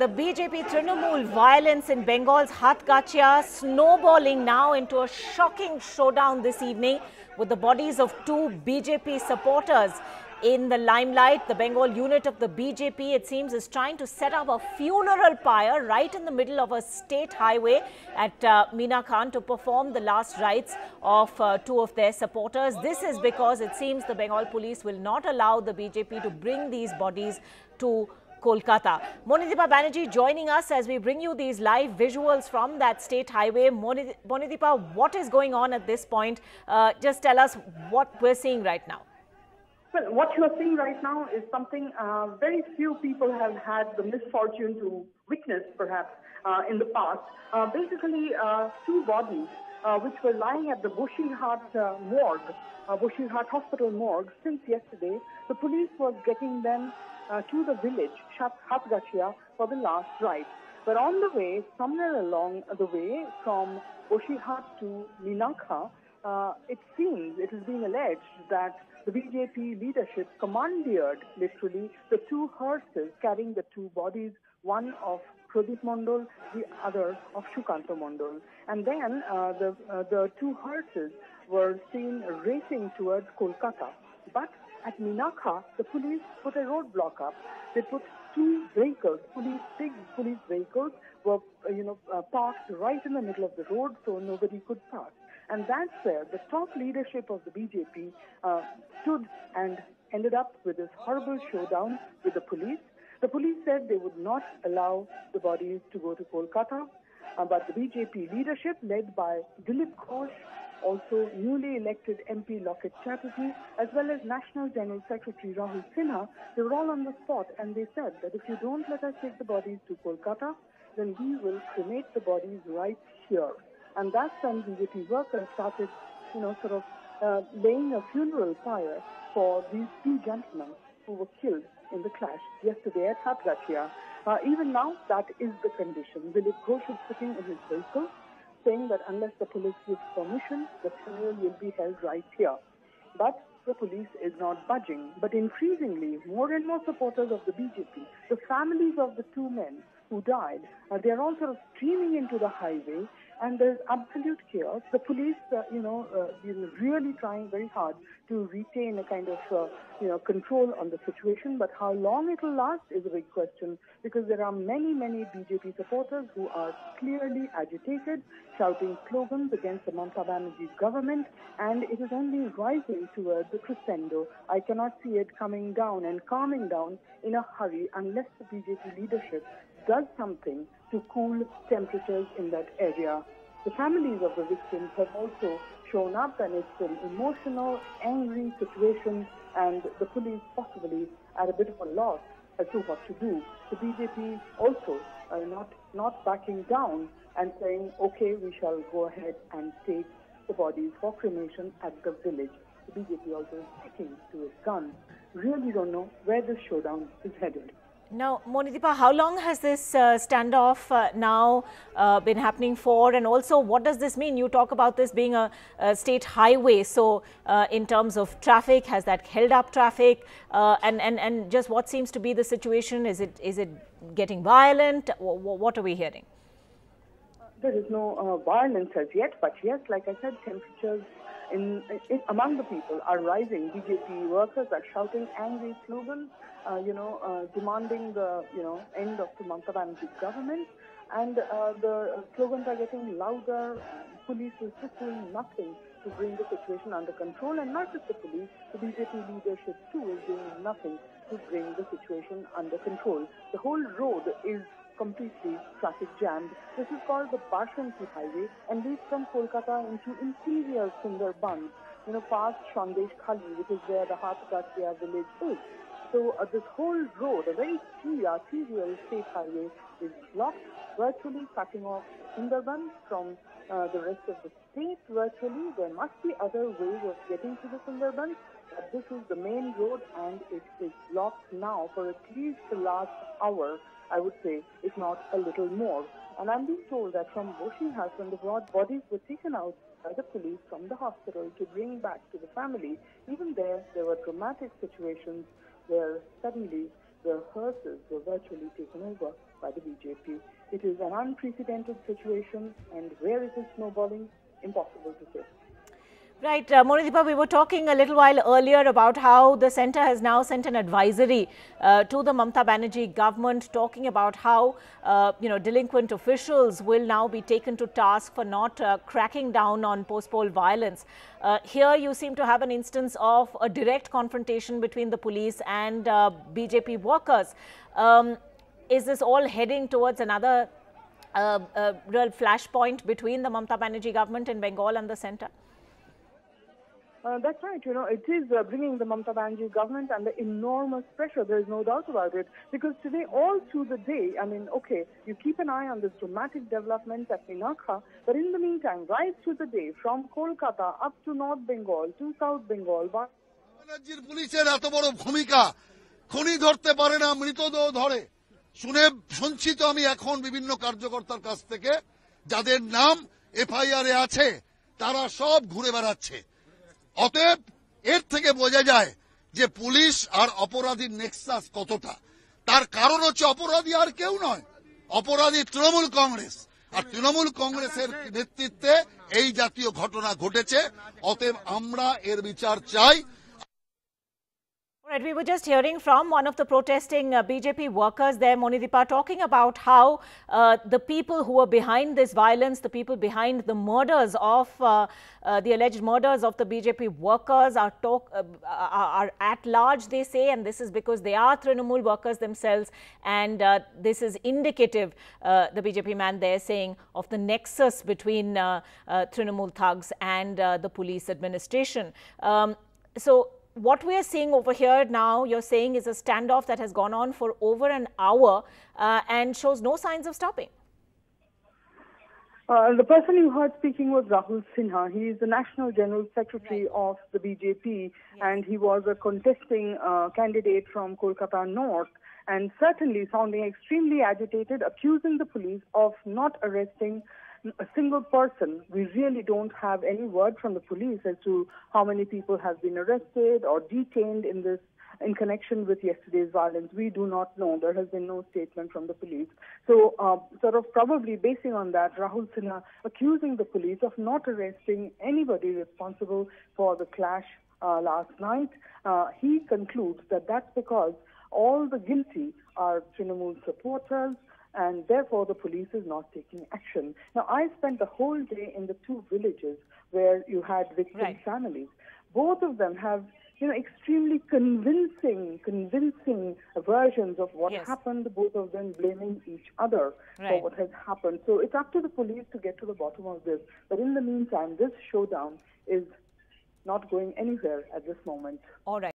The BJP Trinamool violence in Bengal's Hathgacha snowballing now into a shocking showdown this evening with the bodies of two BJP supporters in the limelight. The Bengal unit of the BJP, it seems, is trying to set up a funeral pyre right in the middle of a state highway at Meena Khan to perform the last rites of two of their supporters. This is because it seems the Bengal police will not allow the BJP to bring these bodies to Kolkata. Monitipa Banerjee joining us as we bring you these live visuals from that state highway. Monitipa, what is going on at this point? Just tell us what we're seeing right now. Well, what you are seeing right now is something very few people have had the misfortune to witness, perhaps, in the past. Basically, two bodies which were lying at the Boshirhat morgue, Boshirhat Hospital morgue since yesterday. The police was getting them to the village, Hathgacha, for the last rite. But on the way, somewhere along the way from Boshirhat to Minakha, it seems, it is being alleged that the BJP leadership commandeered, literally, the two hearses carrying the two bodies, one of Pradeep Mondal, the other of Shukanta Mondal. And then the two hearses were seen racing towards Kolkata. But at Minakha, the police put a roadblock up. They put two vehicles, big police vehicles, were parked right in the middle of the road, so nobody could pass. And that's where the top leadership of the BJP stood and ended up with this horrible showdown with the police. The police said they would not allow the bodies to go to Kolkata, but the BJP leadership, led by Dilip Ghosh, also newly elected MP Loket Chatterjee, as well as National General Secretary Rahul Sinha, they were all on the spot, and they said that if you don't let us take the bodies to Kolkata, then we will cremate the bodies right here. And that's when BJP workers started, laying a funeral pyre for these two gentlemen who were killed in the clash yesterday at Hathgacha. Even now, that is the condition. Dilip Ghosh is sitting in his vehicle, saying that unless the police gives permission, the funeral will be held right here. But the police is not budging. But increasingly, more and more supporters of the BJP, the families of the two men who died, they are all sort of streaming into the highway, and there's absolute chaos. The police, really trying very hard to retain a kind of, control on the situation. But how long it will last is a big question, because there are many, many BJP supporters who are clearly agitated, shouting slogans against the Mamata Banerjee's government, and it is only rising towards the crescendo. I cannot see it coming down and calming down in a hurry unless the BJP leadership does something to cool temperatures in that area. The families of the victims have also shown up, and it's an emotional, angry situation, and the police possibly at a bit of a loss as to what to do. The BJP also not backing down and saying, okay, we shall go ahead and take the bodies for cremation at the village. The BJP also is sticking to its guns. Really don't know where this showdown is headed. Now, Monitipa, how long has this standoff now been happening for? And also, what does this mean? You talk about this being a state highway. So, in terms of traffic, has that held up traffic? And just what seems to be the situation? Is it getting violent? What are we hearing? There is no violence as yet. But yes, like I said, temperatures among the people are rising. BJP workers are shouting angry slogans, demanding the end of the Mamata Banerjee's government, and the slogans are getting louder. Police is just doing nothing to bring the situation under control, and not just the police, the BJP leadership too is doing nothing to bring the situation under control. The whole road is completely traffic jammed. This is called the Barshanti Highway and leads from Kolkata into interior Sundarbans, past SANDESHKHALI, which is where the Hathgacha village is. So this whole road, a very key arterial state highway, is blocked, virtually cutting off Sundarbans from the rest of the state. Virtually, there must be other ways of getting to the Sundarbans, but this is the main road, and it is blocked now for at least the last hour, I would say, if not a little more. And I'm being told that from Boshirhat, when the bodies were taken out by the police from the hospital to bring back to the family, even there were dramatic situations where suddenly the hearses were virtually taken over. by the BJP. It is an unprecedented situation, and where it is snowballing, impossible to say. Right, Monideepa, we were talking a little while earlier about how the centre has now sent an advisory to the Mamata Banerjee government, talking about how, delinquent officials will now be taken to task for not cracking down on post-poll violence. Here you seem to have an instance of a direct confrontation between the police and BJP workers. Is this all heading towards another real flashpoint between the Mamata Banerjee government in Bengal and the centre? That's right. It is bringing the Mamata Banerjee government under enormous pressure. There is no doubt about it. Because today, all through the day, you keep an eye on this dramatic development at Pinakha. But in the meantime, right through the day, from Kolkata up to North Bengal, to South Bengal, রাজ্যের পুলিশের এত বড় ভূমিকা খনি ধরতে পারে না মৃতদেহ ধরে শুনছি তো আমি এখন বিভিন্ন কার্যকর্তার কাছ থেকে যাদের নাম এফআইআর এ আছে তারা সব ঘুরে বেড়াচ্ছে অতএব এর থেকে বোঝা যায় যে পুলিশ আর অপরাধীর নেক্সাস কতটা তার কারণ হচ্ছে অপরাধী আর কেউ নয় অপরাধী তৃণমূল কংগ্রেস আর তৃণমূল কংগ্রেসের নেতৃত্বে এই জাতীয় ঘটনা ঘটেছে অতএব আমরা এর বিচার চাই Right, we were just hearing from one of the protesting BJP workers there, Monideepa, talking about how the people who are behind this violence, the people behind the murders of the alleged murders of the BJP workers are at large, they say, and this is because they are Trinamool workers themselves, and this is indicative, the BJP man there saying, of the nexus between Trinamool thugs and the police administration. So what we are seeing over here now, you're saying, is a standoff that has gone on for over an hour and shows no signs of stopping. The person you heard speaking was Rahul Sinha. He is the National General Secretary of the BJP, and he was a contesting candidate from Kolkata North, and certainly sounding extremely agitated, accusing the police of not arresting a single person. We really don't have any word from the police as to how many people have been arrested or detained in connection with yesterday's violence. We do not know. There has been no statement from the police. So, sort of probably basing on that, Rahul Sinha accusing the police of not arresting anybody responsible for the clash last night. He concludes that that's because all the guilty are Trinamool supporters, and therefore the police is not taking action. Now, I spent the whole day in the two villages where you had victim families. Both of them have, extremely convincing versions of what happened, both of them blaming each other for what has happened. So it's up to the police to get to the bottom of this. But in the meantime, this showdown is not going anywhere at this moment. All right.